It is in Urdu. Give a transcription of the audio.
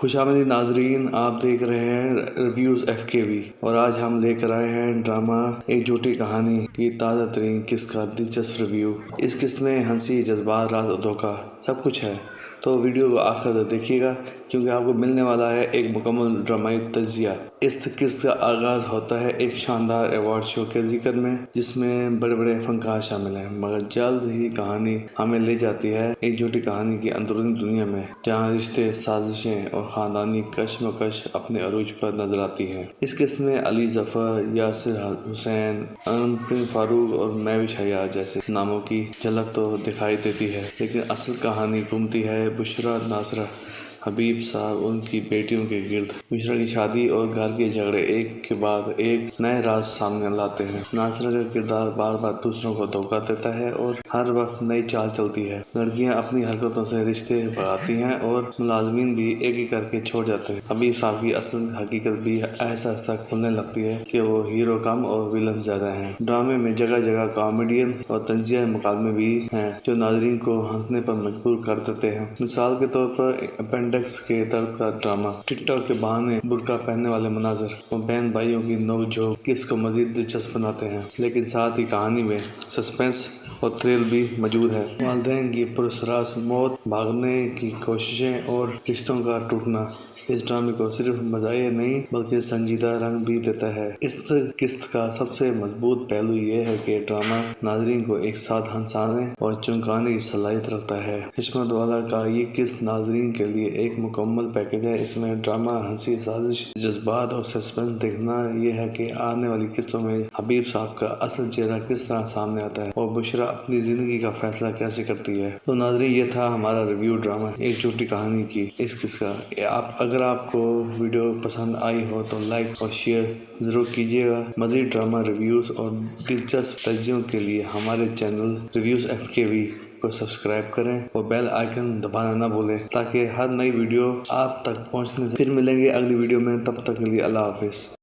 خوشامدید ناظرین، آپ دیکھ رہے ہیں ریویوز FKV اور آج ہم لے کر آئے ہیں ڈرامہ ایک جھوٹی کہانی کی تازہ ترین قسط کا دلچسپ ریویو۔ اس قسط میں ہنسی، جذبات، راز اور دھوکہ سب کچھ ہے، تو ویڈیو کو آخر تک دیکھیے گا کیونکہ آپ کو ملنے والا ہے ایک مکمل ڈرامائی تجزیہ۔ اس قسط کا آغاز ہوتا ہے ایک شاندار ایوارڈ شو کے ذکر میں جس میں بڑے بڑے فنکار شامل ہیں، مگر جلد ہی کہانی ہمیں لے جاتی ہے ایک جھوٹی کہانی کی اندرونی دنیا میں جہاں رشتے، سازشیں اور خاندانی کشمکش اپنے عروج پر نظر آتی ہے۔ اس قسط میں علی ظفر، یاسر حسین، پرنس فاروق اور مہوش حیات جیسے ناموں کی جھلک تو دکھائی دیتی ہے، لیکن اصل کہانی گھومتی ہے بشریٰ ناصرہ، حبیب صاحب اور ان کی بیٹیوں کے گرد۔ بشریٰ کی شادی اور گھر کے جھگڑے ایک کے بعد ایک نئے راز سامنے لاتے ہیں۔ ناصرہ کا کردار بار بار دوسروں کو دھوکہ دیتا ہے اور ہر وقت نئی چال چلتی ہے۔ لڑکیاں اپنی حرکتوں سے رشتے بڑھاتی ہیں اور ملازمین بھی ایک ایک کر کے چھوڑ جاتے ہیں۔ حبیب صاحب کی اصل حقیقت بھی آہستہ آہستہ کھلنے لگتی ہے کہ وہ ہیرو کم اور ویلن زیادہ ہیں۔ ڈرامے میں جگہ جگہ کامیڈین اور طنزیہ مکالمے بھی ہیں جو ناظرین کو ہنسنے پر مجبور کر دیتے ہیں۔ مثال کے طور پر اپینڈکس کے درد کا ڈرامہ، ٹک ٹاک کے بہانے برقع پہننے والے مناظر اور بہن بھائیوں کی نوک جھوک قسط کو مزید دلچسپ بناتے ہیں، لیکن ساتھ ہی کہانی میں سسپنس اور تھرل بھی موجود ہے۔ والدین کی پراسرار موت، بھاگنے کی کوششیں اور رشتوں کا ٹوٹنا اس ڈرامے کو صرف مزاحیہ نہیں بلکہ سنجیدہ رنگ بھی دیتا ہے۔ اس قسط کا سب سے مضبوط پہلو یہ ہے کہ ڈرامہ ناظرین کو ایک ساتھ ہنسانے اور چونکانے کی صلاحیت رکھتا ہے۔ حشمت والا کا یہ قسط ناظرین کے لیے ایک مکمل پیکیج ہے۔ اس میں ڈرامہ، ہنسی، سازش، جذبات اور سسپنس۔ دیکھنا یہ ہے کہ آنے والی قسطوں میں حبیب صاحب کا اصل چہرہ کس طرح سامنے آتا ہے اور بشریٰ اپنی زندگی کا فیصلہ کیسے کرتی ہے۔ تو ناظرین، یہ تھا ہمارا ریویو ڈرامہ ایک جھوٹی کہانی کی اس قسط کا۔ اگر آپ کو ویڈیو پسند آئی ہو تو لائک اور شیئر ضرور کیجیے گا۔ مزید ڈرامہ ریویوز اور دلچسپ تجزیوں کے لیے ہمارے چینل ریویوز FKV کو سبسکرائب کریں اور بیل آئیکن دبانا نہ بھولیں تاکہ ہر نئی ویڈیو آپ تک پہنچنے سے۔ پھر ملیں گے اگلی ویڈیو میں، تب تک کے لیے اللہ حافظ۔